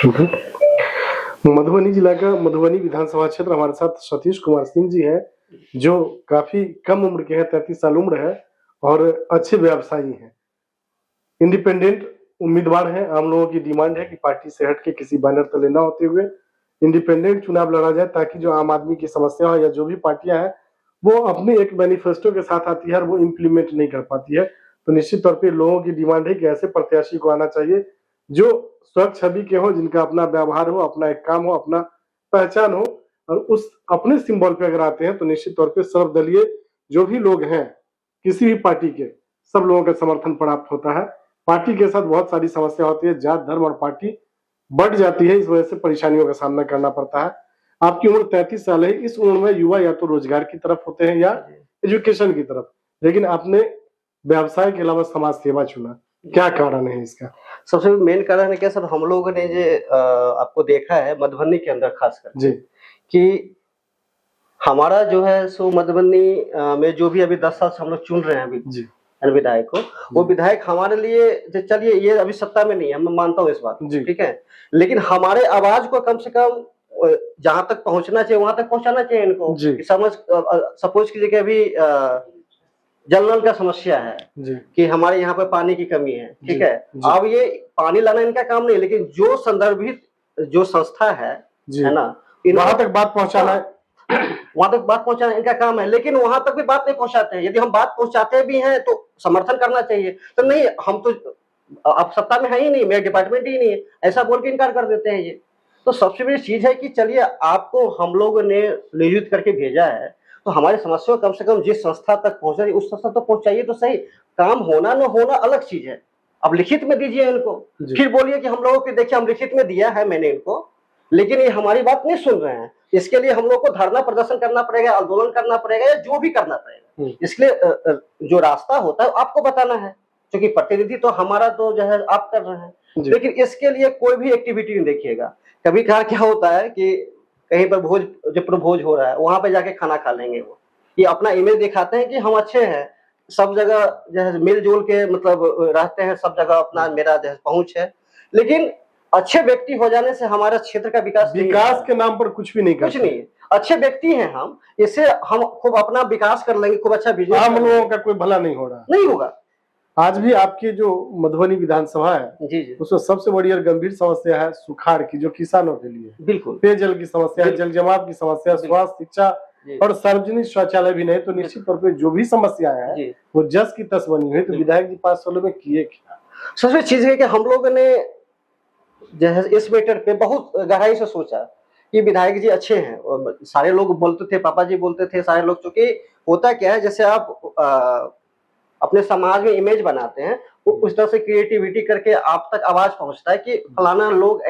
मधुबनी जिला का मधुबनी विधानसभा क्षेत्र, हमारे साथ सतीश कुमार सिंह जी हैं, जो काफी कम उम्र के हैं, 33 साल उम्र है और अच्छे व्यवसायी हैं, इंडिपेंडेंट उम्मीदवार हैं। आम लोगों की डिमांड है कि पार्टी से हट के किसी बैनर तले न होते हुए इंडिपेंडेंट चुनाव लड़ा जाए, ताकि जो आम आदमी की समस्या हो या जो भी पार्टियां हैं वो अपने एक मैनिफेस्टो के साथ आती है और वो इम्प्लीमेंट नहीं कर पाती है। तो निश्चित तौर पे लोगों की डिमांड है कि ऐसे प्रत्याशी को आना चाहिए जो स्वच्छ छवि के हो, जिनका अपना व्यवहार हो, अपना एक काम हो, अपना पहचान हो, और उस अपने सिंबल पे अगर आते हैं तो निश्चित तौर पे सर्वदलीय जो भी लोग हैं किसी भी पार्टी के, सब लोगों का समर्थन प्राप्त होता है। पार्टी के साथ बहुत सारी समस्या होती है, जात धर्म और पार्टी बढ़ जाती है, इस वजह से परेशानियों का सामना करना पड़ता है। आपकी उम्र 33 साल है, इस उम्र में युवा या तो रोजगार की तरफ होते हैं या एजुकेशन की तरफ, लेकिन आपने व्यवसाय के अलावा समाज सेवा चुना, क्या कारण है इसका? सबसे मेन कारण है क्या सर, हम लोगों ने आपको देखा है मधुबनी के अंदर खासकर जी कि हमारा जो है सो मधुबनी में जो भी अभी 10 साल से हम लोग चुन रहे हैं अभी जी विधायक को, वो विधायक हमारे लिए चलिए ये अभी सत्ता में नहीं है, मैं मानता हूँ इस बात को, ठीक है, लेकिन हमारे आवाज को कम से कम जहां तक पहुंचना चाहिए वहां तक पहुंचाना चाहिए इनको। समझ सपोज कीजिए कि अभी जल नल का समस्या है कि हमारे यहाँ पे पानी की कमी है, ठीक है, अब ये पानी लाना इनका काम नहीं, लेकिन जो संदर्भित जो संस्था है ना, वहां तक बात पहुंचाना है, वहां तक बात पहुंचाना इनका काम है, लेकिन वहां तक भी बात नहीं पहुंचाते हैं। यदि हम बात पहुंचाते भी हैं तो समर्थन करना चाहिए, तो नहीं हम तो अब सत्ता में है ही नहीं, मेरा डिपार्टमेंट ही नहीं है, ऐसा बोल के इनकार कर देते हैं। ये तो सबसे बड़ी चीज है कि चलिए आपको हम लोगों ने नियोजित करके भेजा है, तो हमारी समस्या कम से कम जिस संस्था तक पहुंचा उस संस्था तक पहुंचाइए तो सही। काम होना न होना अलग चीज है, अब लिखित में दीजिए इनको, फिर बोलिए कि हम लोगों के देखिए हम लिखित में दिया है मैंने इनको, लेकिन ये हमारी बात नहीं सुन रहे हैं। इसके लिए हम लोग को धरना प्रदर्शन करना पड़ेगा, आंदोलन करना पड़ेगा, या जो भी करना पड़ेगा। इसलिए जो रास्ता होता है आपको बताना है, क्योंकि प्रतिनिधि तो हमारा तो जो है आप कर रहे हैं, लेकिन इसके लिए कोई भी एक्टिविटी नहीं देखिएगा। कभी कभार क्या होता है कि कहीं पर भोज जो प्रभोज हो रहा है वहां पे जाके खाना खा लेंगे, वो ये अपना इमेज दिखाते हैं कि हम अच्छे हैं, सब जगह जो है मिलजुल के मतलब रहते हैं, सब जगह अपना मेरा जो है पहुंच है, लेकिन अच्छे व्यक्ति हो जाने से हमारा क्षेत्र का विकास के नाम पर कुछ भी नहीं कुछ नहीं। अच्छे व्यक्ति हैं हम, इससे हम खूब अपना विकास कर लेंगे, खूब अच्छा बिजनेस, आम लोगों का कोई भला नहीं हो रहा, नहीं होगा। आज भी आपकी जो मधुबनी विधानसभा है जी उसमें सबसे बड़ी और गंभीर समस्या है सुखाड़ की, जो किसानों के लिए बिल्कुल पेयजल की समस्या है, जल जमाव की समस्या, स्वास्थ्य, शिक्षा और सार्वजनिक शौचालय भी नहीं। तो निश्चित तौर पे जो भी समस्या है वो जस की तस बनी हुई। तो विधायक जी 5 सालों में किए क्या? सबसे चीज है कि हम लोगों ने जो है इस मैटर पे बहुत गहराई से सोचा कि विधायक जी अच्छे हैं, और सारे लोग बोलते थे, पापा जी बोलते थे, सारे लोग, क्योंकि होता क्या है जैसे आप अपने समाज में इमेज बनाते हैं, वो उस तरह से क्रिएटिविटी करके आप तक आवाज पहुंचता है कि फलाना लोग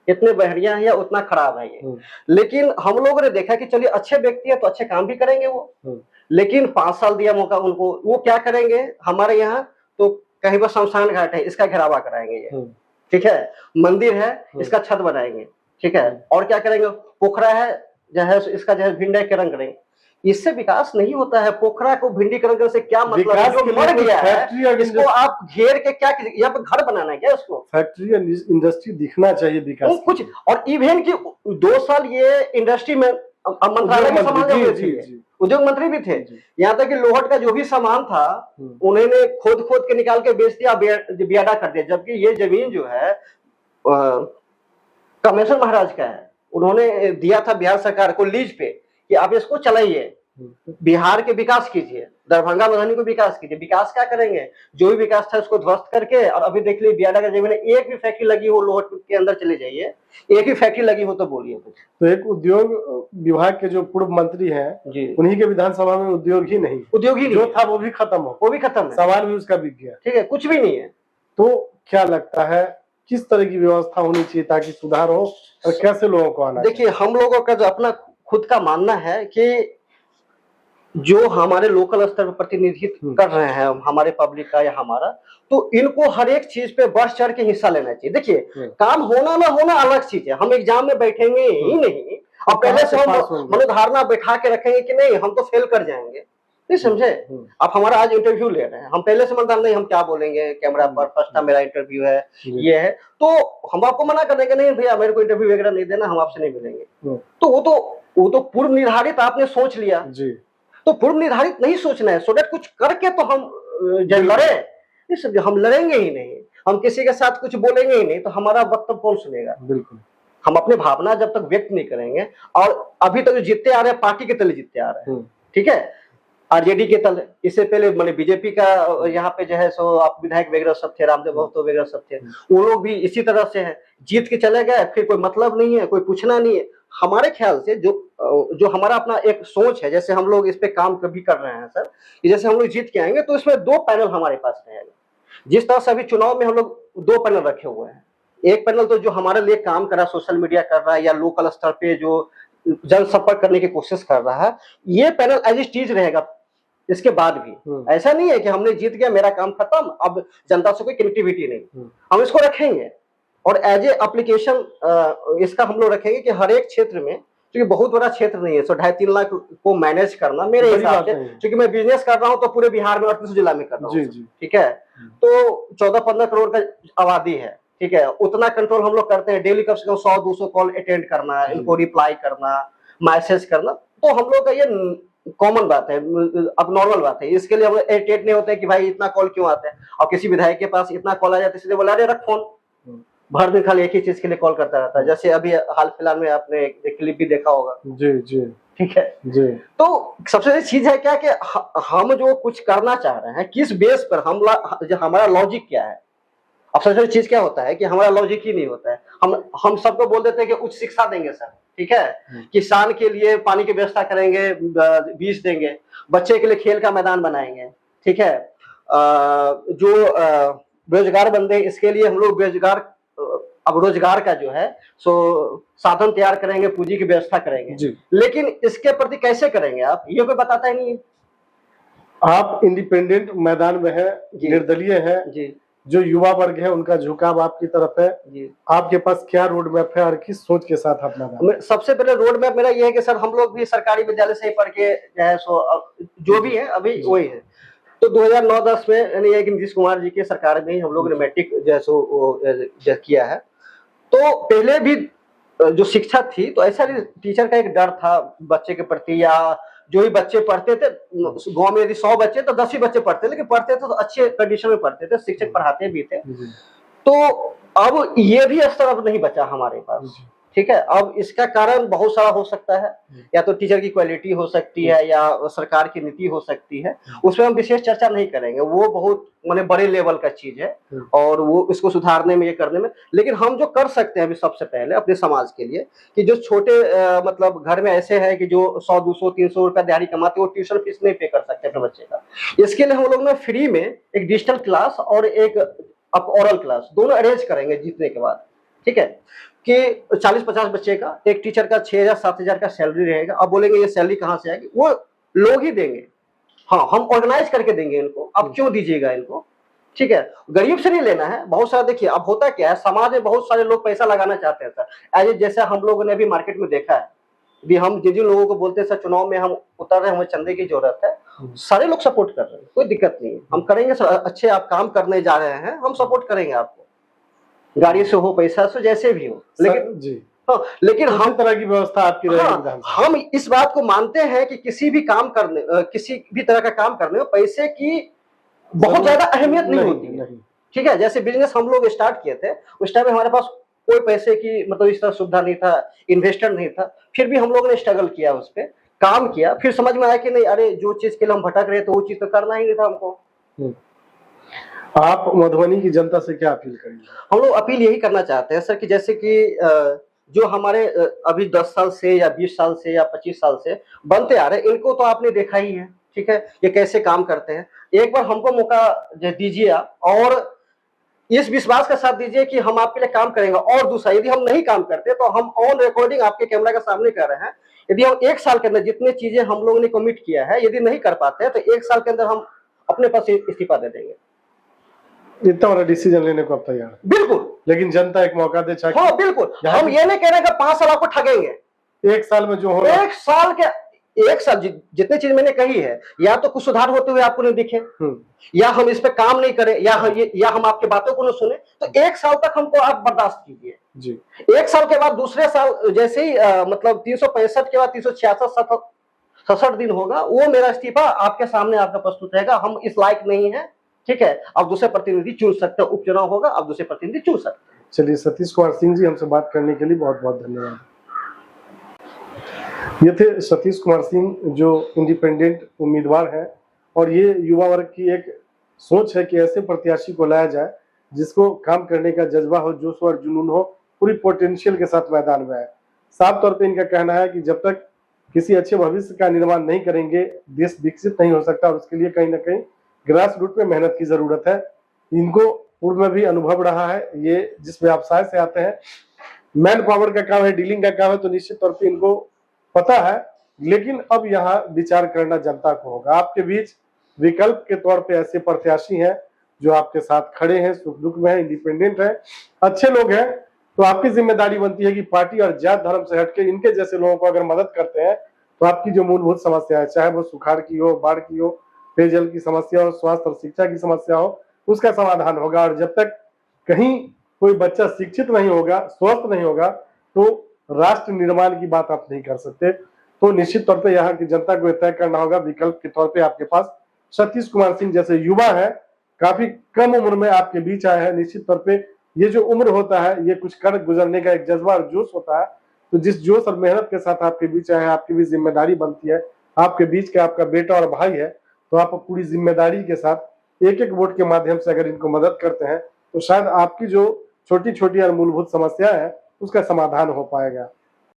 इतने बढ़िया है या उतना खराब है ये। लेकिन हम लोगों ने देखा कि चलिए अच्छे व्यक्ति है तो अच्छे काम भी करेंगे वो, लेकिन 5 साल दिया मौका उनको, वो क्या करेंगे, हमारे यहाँ तो कहीं पर शमशान घाट है इसका घेरावा कराएंगे ये, ठीक है, मंदिर है इसका छत बनाएंगे, ठीक है, और क्या करेंगे, पोखरा है जो है इसका जो है भिंडीकरण करेंगे। इससे विकास नहीं होता है। पोखरा को भिंडीकरण करने से क्या मतलब है, जो मर गया है इसको आप घेर के क्या कीजिए, यहाँ पे घर बनाना है क्या उसको? फैक्ट्री या इंडस्ट्री दिखना चाहिए विकास कुछ। और इवन की 2 साल ये इंडस्ट्री में मंत्रालय में उद्योग मंत्री भी थे, यहाँ तक कि लोहट का जो भी सामान था उन्होंने खोद के निकाल के बेच दिया, बियाडा कर दिया, जबकि ये जमीन जो है कमेश्वर महाराज का है, उन्होंने दिया था बिहार सरकार को लीज पे कि आप इसको चलाइए, बिहार के विकास कीजिए, दरभंगा मधुबनी को विकास कीजिए। विकास क्या करेंगे, जो भी विकास था उसको ध्वस्त करके, और अभी देख लीजिए बियाडा का जमीन एक भी फैक्ट्री लगी हो, लोहट के अंदर चले जाइए, एक भी फैक्ट्री लगी हो तो बोलिए कुछ। तो एक उद्योग विभाग के जो पूर्व मंत्री हैं उन्हीं के विधानसभा में उद्योग ही नहीं, जो था वो भी खत्म हो, वो भी खत्म है, सवाल भी उसका बिक गया, ठीक है, कुछ भी नहीं है। तो क्या लगता है किस तरह की व्यवस्था होनी चाहिए ताकि सुधार हो, और कैसे लोगों को आना? देखिए हम लोगों का जो अपना खुद का मानना है कि जो हमारे लोकल स्तर पर प्रतिनिधित्व कर रहे हैं हमारे पब्लिक का या हमारा, तो इनको हर एक चीज पे बढ़ चढ़ के हिस्सा लेना चाहिए। देखिए काम होना ना होना अलग चीज है, हम एग्जाम में बैठेंगे ही नहीं और पहले से हम मनोधारणा बैठा के रखेंगे कि नहीं हम तो फेल कर जाएंगे, नहीं समझे। आप हमारा आज इंटरव्यू ले रहे हैं, हम पहले समझदार नहीं, हम क्या बोलेंगे कैमरा पर, फर्स्ट टाइम मेरा इंटरव्यू है, ये है, तो हम आपको मना कर देंगे नहीं भैया मेरे को इंटरव्यू वगैरह नहीं देना, हम आपसे नहीं मिलेंगे। तो वो तो पूर्व निर्धारित आपने सोच लिया जी। तो पूर्व निर्धारित नहीं सोचना है, सो दैट कुछ करके तो हम लड़े, नहीं हम लड़ेंगे ही नहीं, हम किसी के साथ कुछ बोलेंगे ही नहीं, तो हमारा वक्तव्य कौन सुनेगा। बिल्कुल, हम अपने भावना जब तक व्यक्त नहीं करेंगे, और अभी तक तो जीतते आ रहे हैं पार्टी के तले जीतते आ रहे हैं, ठीक है, आरजेडी के तले, इससे पहले मैंने बीजेपी का यहाँ पे जो है सो आप विधायक वगैरह सब थे, रामदेव महतो वगैरह सब थे, वो लोग भी इसी तरह से है, जीत के चले गए, फिर कोई मतलब नहीं है, कोई पूछना नहीं है। हमारे ख्याल से जो हमारा अपना एक सोच है, जैसे हम लोग इस पे काम कभी कर रहे हैं सर, जैसे हम लोग जीत के आएंगे तो इसमें 2 पैनल हमारे पास रहेगा। जिस तरह से अभी चुनाव में हम लोग 2 पैनल रखे हुए हैं, एक पैनल तो जो हमारे लिए काम कर रहा है, सोशल मीडिया कर रहा है या लोकल स्तर पे जो जनसंपर्क करने की कोशिश कर रहा है, ये पैनल एज इट इज रहेगा इसके बाद भी। ऐसा नहीं है कि हमने जीत गया मेरा काम खत्म, अब जनता से कोई कनेक्टिविटी नहीं, हम इसको रखेंगे और एज ए एप्लीकेशन इसका हम लोग रखेंगे कि हर एक क्षेत्र में, क्योंकि बहुत बड़ा क्षेत्र नहीं है, 2.5-3 लाख को मैनेज करना मेरे हिसाब से, क्योंकि मैं बिजनेस कर रहा हूँ तो पूरे बिहार में 38 जिला में कर रहा हूँ, ठीक है, तो 14-15 करोड़ का आबादी है, ठीक है, उतना कंट्रोल हम लोग करते हैं, डेली कम से कम 100-200 कॉल अटेंड करना, इनको रिप्लाई करना, मैसेज करना, तो हम लोग का ये कॉमन बात है, अब नॉर्मल बात है, इसके लिए हम इरिटेट नहीं होते कि भाई इतना कॉल क्यों आता है, और किसी विधायक के पास इतना कॉल आ जाता है इसलिए बोला अरे रख फोन, भर दिन खाली एक ही चीज के लिए कॉल करता रहता है, जैसे अभी हाल फिलहाल में आपने एक क्लिप भी देखा होगा जी जी, ठीक है जी। तो सबसे बड़ी चीज है क्या कि हम जो कुछ करना चाह रहे हैं किस बेस पर, हमारा लॉजिक क्या है। अब सबसे बड़ी चीज क्या होता है कि हमारा लॉजिक ही नहीं होता है, हम सबको बोल देते हैं कि उच्च शिक्षा देंगे सर, ठीक है, किसान के लिए पानी की व्यवस्था करेंगे, बीज देंगे, बच्चे के लिए खेल का मैदान बनाएंगे, ठीक है, जो बेरोजगार बंदे इसके लिए हम लोग अब रोजगार का जो है सो साधन तैयार करेंगे, पूंजी की व्यवस्था करेंगे, लेकिन इसके प्रति कैसे करेंगे आप, ये कोई बताता ही नहीं है। आप इंडिपेंडेंट मैदान में है, निर्दलीय है जी, जो युवा वर्ग है उनका झुकाव आपकी तरफ है जी, आपके पास क्या रोड मैप है और किस सोच के साथ अपना। सबसे पहले रोड मैप मेरा ये है कि सर हम लोग भी सरकारी विद्यालय से ही पढ़ के जो भी है अभी वही है, तो 2009-10 में यानी नीतीश कुमार जी के सरकार में ही हम लोग ने मैट्रिक जैसो किया है। तो पहले भी जो शिक्षा थी तो ऐसा टीचर का एक डर था बच्चे के प्रति, या जो भी बच्चे पढ़ते थे गांव में, यदि 100 बच्चे तो 10 ही बच्चे पढ़ते, लेकिन पढ़ते थे तो अच्छे कंडीशन में पढ़ते थे, शिक्षक पढ़ाते भी थे। तो अब ये भी स्तर अब नहीं बचा हमारे पास, ठीक है, अब इसका कारण बहुत सारा हो सकता है, या तो टीचर की क्वालिटी हो सकती है या सरकार की नीति हो सकती है, उसमें हम विशेष चर्चा नहीं करेंगे, वो बहुत माने बड़े लेवल का चीज है और वो इसको सुधारने में, ये करने में। लेकिन हम जो कर सकते हैं अभी सबसे पहले अपने समाज के लिए, कि जो छोटे मतलब घर में ऐसे है कि जो 100-200-300 रुपया दिहाड़ी कमाते, वो ट्यूशन फीस नहीं पे कर सकते अपने बच्चे का, इसके लिए हम लोग ना फ्री में एक डिजिटल क्लास और एक ओरल क्लास दोनों अरेंज करेंगे जीतने के बाद, ठीक है, कि 40-50 बच्चे का एक टीचर का 6,000-7,000 का सैलरी रहेगा। अब बोलेंगे ये सैलरी कहाँ से आएगी, वो लोग ही देंगे, हाँ हम ऑर्गेनाइज करके देंगे इनको, अब क्यों दीजिएगा इनको, ठीक है, गरीब से नहीं लेना है। बहुत सारा देखिए अब होता क्या है, समाज में बहुत सारे लोग पैसा लगाना चाहते हैं सर, एज जैसे हम लोगों ने अभी मार्केट में देखा है, भी हम जिन लोगों को बोलते हैं सर चुनाव में हम उतर रहे हैं, हमें चंदे की जरूरत है, सारे लोग सपोर्ट कर रहे हैं, कोई दिक्कत नहीं है, हम करेंगे सर, अच्छे आप काम करने जा रहे हैं, हम सपोर्ट करेंगे आपको, गाड़ी से हो, पैसा से, जैसे भी हो, लेकिन जी हाँ, लेकिन हम तरह की व्यवस्था आपकी रहेगी। हम इस बात को मानते हैं कि किसी भी काम करने, किसी भी तरह का काम करने में पैसे की बहुत ज्यादा अहमियत नहीं होती है, ठीक है, जैसे बिजनेस हम लोग स्टार्ट किए थे उस टाइम हमारे पास कोई पैसे की मतलब इस तरह सुविधा नहीं था, इन्वेस्टर नहीं था, फिर भी हम लोगों ने स्ट्रगल किया, उस पर काम किया, फिर समझ में आया कि नहीं अरे जो चीज के लिए हम भटक रहे थे वो चीज तो करना ही नहीं था हमको। आप मधुबनी की जनता से क्या अपील करेंगे? हम लोग अपील यही करना चाहते हैं सर कि जैसे कि जो हमारे अभी 10 साल से या 20 साल से या 25 साल से बनते आ रहे, इनको तो आपने देखा ही है, ठीक है, ये कैसे काम करते हैं, एक बार हमको मौका दीजिए आप, और इस विश्वास के साथ दीजिए कि हम आपके लिए काम करेंगे। और दूसरा, यदि हम नहीं काम करते तो हम ऑन रिकॉर्डिंग आपके कैमरा के सामने कर रहे हैं, यदि हम 1 साल के अंदर जितने चीजें हम लोगों ने कमिट किया है यदि नहीं कर पाते हैं तो 1 साल के अंदर हम अपने पास इस्तीफा दे देंगे। इतना बड़ा डिसीजन लेने को आप तैयार है? बिल्कुल, लेकिन जनता एक मौका दे चाहिए। हाँ बिल्कुल, हम ये नहीं कह रहे कि 5 साल आपको ठगेंगे, 1 साल में जो हो 1 साल के एक साल जितनी चीज मैंने कही है, या तो कुछ सुधार होते हुए आपको नहीं दिखे, या हम इस पे काम नहीं करें, या हम आपकी बातों को नहीं सुने, तो 1 साल तक हमको आप बर्दाश्त कीजिए जी। 1 साल के बाद दूसरे साल जैसे ही मतलब 365 के बाद 366 67 दिन होगा, वो मेरा इस्तीफा आपके सामने आपका प्रस्तुत रहेगा। हम इस लायक नहीं है, ठीक है, आप दूसरे प्रतिनिधि चुन सकते हो, उपचुनाव होगा, आप दूसरे प्रतिनिधि चुन सकते हैं। चलिए, सतीश कुमार सिंह जी, हमसे बात करने के लिए बहुत बहुत धन्यवाद। ये थे सतीश कुमार सिंह, जो इंडिपेंडेंट उम्मीदवार हैं, और ये युवा वर्ग की एक सोच है कि ऐसे प्रत्याशी को लाया जाए जिसको काम करने का जज्बा हो, जोश और जुनून हो, पूरी पोटेंशियल के साथ मैदान में आए। साफ तौर पे इनका कहना है कि जब तक किसी अच्छे भविष्य का निर्माण नहीं करेंगे, देश विकसित नहीं हो सकता, और उसके लिए कहीं ना कहीं ग्रास रूट में मेहनत की जरूरत है। इनको पूर्व में भी अनुभव रहा है, ये जिस व्यवसाय से आते हैं, मैन पावर का काम है, डीलिंग का काम है, तो निश्चित तौर पे इनको पता है। लेकिन अब यहाँ विचार करना जनता को होगा। आपके बीच विकल्प के तौर पे ऐसे प्रत्याशी हैं जो आपके साथ खड़े हैं, सुख दुख में हैं, इंडिपेंडेंट हैं, अच्छे लोग हैं, तो आपकी जिम्मेदारी बनती है कि पार्टी और जात धर्म से हटके इनके जैसे लोगों को अगर मदद करते हैं तो आपकी जो मूलभूत समस्या है, चाहे वो सुखाड़ की हो, बाढ़ की हो, पेयजल की समस्या हो, स्वास्थ्य और शिक्षा की समस्या हो, उसका समाधान होगा। और जब तक कहीं कोई बच्चा शिक्षित नहीं होगा, स्वस्थ नहीं होगा, तो राष्ट्र निर्माण की बात आप नहीं कर सकते। तो निश्चित तौर पे यहाँ की जनता को तय करना होगा। विकल्प के तौर पे आपके पास सतीश कुमार सिंह जैसे युवा है, काफी कम उम्र में आपके बीच आए हैं। निश्चित तौर पे ये जो उम्र होता है, ये कुछ कर गुजरने का एक जज्बा और जोश होता है। तो जिस जोश और मेहनत के साथ आपके बीच आए हैं, आपकी भी जिम्मेदारी बनती है। आपके बीच का आपका बेटा और भाई है, तो आप पूरी जिम्मेदारी के साथ एक एक वोट के माध्यम से अगर इनको मदद करते हैं, तो शायद आपकी जो छोटी छोटी और मूलभूत समस्या है, उसका समाधान हो पाएगा।